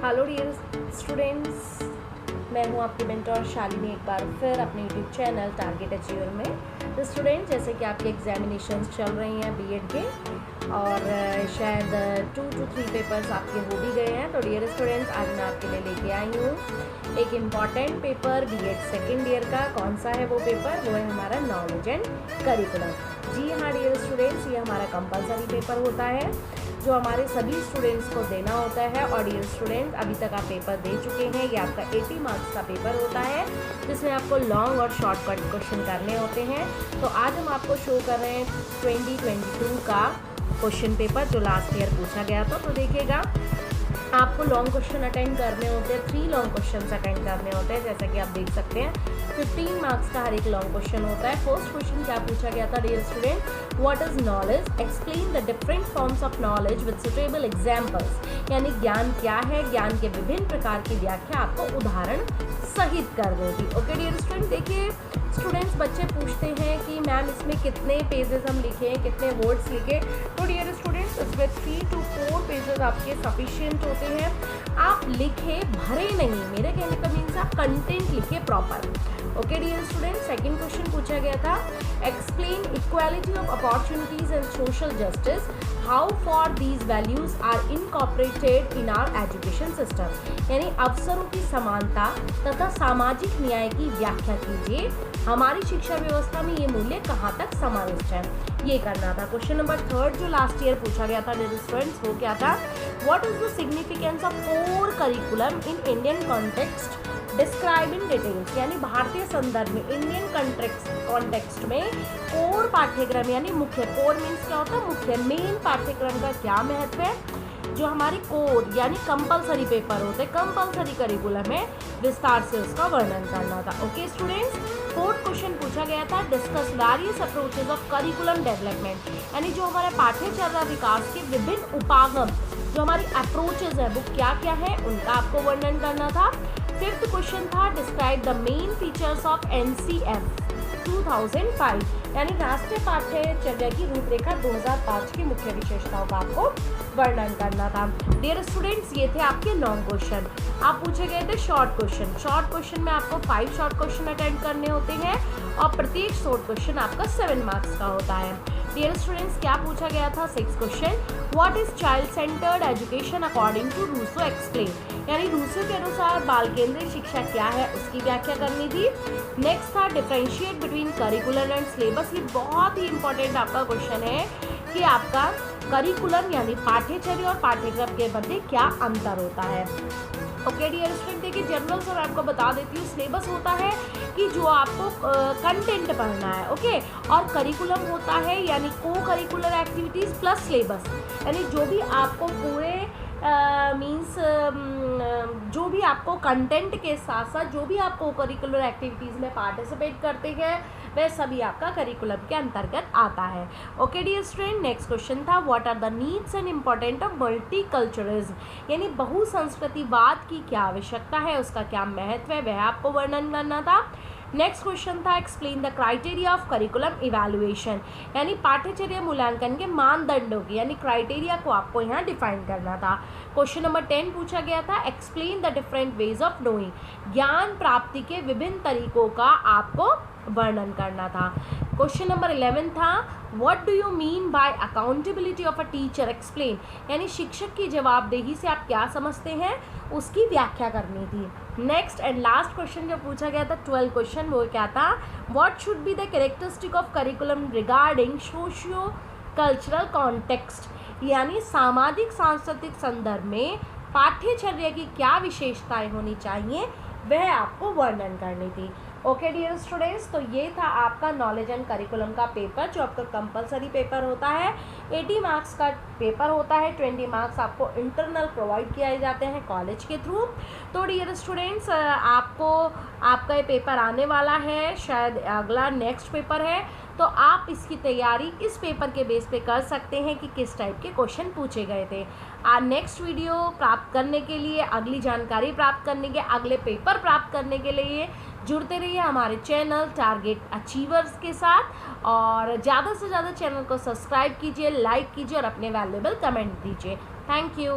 Hello dear students, मैं हूं आपकी मेंटोर शालिनी एक बार फिर अपने यूट्यूब चैनल टारगेट अचीवर में। तो स्टूडेंट, जैसे कि आपके एग्जामिनेशंस चल रही हैं बीएड के और शायद 2 to 3 पेपर्स आपके हो भी गए हैं। तो डियर स्टूडेंट्स, आज मैं आपके लिए लेके आई हूँ एक important paper BEd second year का। कौन सा है वो पेपर? वो है हमारा नॉलेज एंड करिकुलम। जी हाँ डियर स्टूडेंट्स, ये हमारा कंपलसरी पेपर होता है जो हमारे सभी स्टूडेंट्स को देना होता है। और डियर स्टूडेंट्स, अभी तक आप पेपर दे चुके हैं। ये आपका 80 मार्क्स का पेपर होता है जिसमें आपको लॉन्ग और शॉर्टकट क्वेश्चन करने होते हैं। तो आज हम आपको शो कर रहे हैं 2022 का क्वेश्चन पेपर जो लास्ट ईयर पूछा गया था। तो देखिएगा, आपको लॉन्ग क्वेश्चन अटेंड करने होते हैं, 3 लॉन्ग क्वेश्चन अटेंड करने होते हैं। जैसा कि आप देख सकते हैं 15 मार्क्स का हर एक लॉन्ग क्वेश्चन होता है। फर्स्ट क्वेश्चन क्या पूछा गया था dear student? What is knowledge? Explain the different forms of knowledge with suitable examples. यानी ज्ञान क्या है, ज्ञान के विभिन्न प्रकार की व्याख्या आपको उदाहरण सहित कर देगी। ओके डियर स्टूडेंट, देखिए स्टूडेंट्स, बच्चे पूछते हैं कि मैम इसमें कितने पेजेस हम लिखें, कितने वर्ड्स लिखें। तो डियर स्टूडेंट्स, इसमें 3 to 4 पेजेस आपके सफिशिएंट होते हैं। आप लिखे, भरे नहीं। मेरे कहने का मीन्स आप कंटेंट लिखे proper. Okay dear student, second question पूछा गया था, explain equality of opportunities and social justice, how far these values are incorporated in our education system. यानी अवसरों की समानता तथा सामाजिक न्याय की व्याख्या कीजिए। हमारी शिक्षा व्यवस्था में ये मूल्य कहाँ तक समाविष्ट है, ये करना था। क्वेश्चन नंबर 3 जो लास्ट ईयर पूछा गया था डियर स्टूडेंट्स, वो क्या था? What is the significance of core curriculum in Indian context, describe in details. यानी भारतीय संदर्भ में, इंडियन कॉन्टेक्स्ट में कोर पाठ्यक्रम यानी मुख्य, कोर मीन्स क्या होता है? मुख्य, मेन पाठ्यक्रम का क्या महत्व है। जो हमारी कोर यानी कंपलसरी पेपर होते हैं, कंपलसरी करिकुलम में विस्तार से उसका वर्णन करना था। ओके स्टूडेंट्स, फोर्थ क्वेश्चन पूछा गया था, discuss various approaches of curriculum development. यानी जो हमारे पाठ्यचर्या विकास के विभिन्न उपागम, जो हमारी अप्रोचेस है वो क्या क्या है, उनका आपको वर्णन करना था। फिफ्थ क्वेश्चन था, describe the main features of NCF 2005। यानी राष्ट्रीय पाठ्यचर्या की रूपरेखा 2005 की मुख्य विशेषताओं का आपको वर्णन करना था। डियर स्टूडेंट्स, ये थे आपके लॉन्ग क्वेश्चन। आप पूछे गए थे शॉर्ट क्वेश्चन। शॉर्ट क्वेश्चन में आपको 5 शॉर्ट क्वेश्चन अटेंड करने होते हैं और प्रत्येक शॉर्ट क्वेश्चन आपका 7 मार्क्स का होता है। डियर स्टूडेंट्स, क्या पूछा गया था? 6 question, what is child centred education according to Rousseau, explain. यानी रूसो के अनुसार बाल केंद्रीय शिक्षा क्या है, उसकी व्याख्या करनी थी। नेक्स्ट था, differentiate between curricular and syllabus. ये बहुत ही इंपॉर्टेंट आपका क्वेश्चन है कि आपका करिकुलम यानी पाठ्यचर्या और पाठ्यक्रम के मध्य क्या अंतर होता है। ओके डियर स्टूडेंट, देखिए जनरल से मैं आपको बता देती हूँ, सिलेबस होता है कि जो आपको कंटेंट पढ़ना है। ओके, और करिकुलम होता है यानी को करिकुलर एक्टिविटीज़ प्लस सिलेबस। यानी जो भी आपको पूरे मीन्स जो भी आपको कंटेंट के साथ साथ जो भी आपको करिकुलर एक्टिविटीज़ में पार्टिसिपेट करते हैं वह सभी आपका करिकुलम के अंतर्गत आता है। Okay dear student, next question था, what are the needs and important of multiculturalism. यानी बहुसंस्कृतिवाद की क्या आवश्यकता है, उसका क्या महत्व है, वह आपको वर्णन करना था। नेक्स्ट क्वेश्चन था, explain the criteria of curriculum evaluation. यानी पाठ्यचर्या मूल्यांकन के मानदंडों की यानी क्राइटेरिया को आपको यहाँ डिफाइन करना था। क्वेश्चन नंबर 10 पूछा गया था, explain the different ways of knowing. ज्ञान प्राप्ति के विभिन्न तरीकों का आपको वर्णन करना था। क्वेश्चन नंबर 11 था, what do you mean by accountability of a teacher, explain. यानी शिक्षक की जवाबदेही से आप क्या समझते हैं, उसकी व्याख्या करनी थी। नेक्स्ट एंड लास्ट क्वेश्चन जो पूछा गया था 12 क्वेश्चन, वो क्या था, what should be the characteristic of curriculum regarding socio cultural context. यानी सामाजिक सांस्कृतिक संदर्भ में पाठ्यचर्या की क्या विशेषताएं होनी चाहिए, वह आपको वर्णन करनी थी। ओके डियर स्टूडेंट्स, तो ये था आपका नॉलेज एंड करिकुलम का पेपर जो आपका कंपलसरी पेपर होता है। 80 मार्क्स का पेपर होता है, 20 मार्क्स आपको इंटरनल प्रोवाइड किए जाते हैं कॉलेज के थ्रू। तो डियर स्टूडेंट्स, आपका ये पेपर आने वाला है, शायद अगला नेक्स्ट पेपर है। तो आप इसकी तैयारी इस पेपर के बेस पे कर सकते हैं कि किस टाइप के क्वेश्चन पूछे गए थे। नेक्स्ट वीडियो प्राप्त करने के लिए, अगली जानकारी प्राप्त करने के, अगले पेपर प्राप्त करने के लिए जुड़ते रहिए हमारे चैनल टारगेट अचीवर्स के साथ और ज़्यादा से ज़्यादा चैनल को सब्सक्राइब कीजिए, लाइक कीजिए और अपने वैल्यूएबल कमेंट दीजिए। Thank you.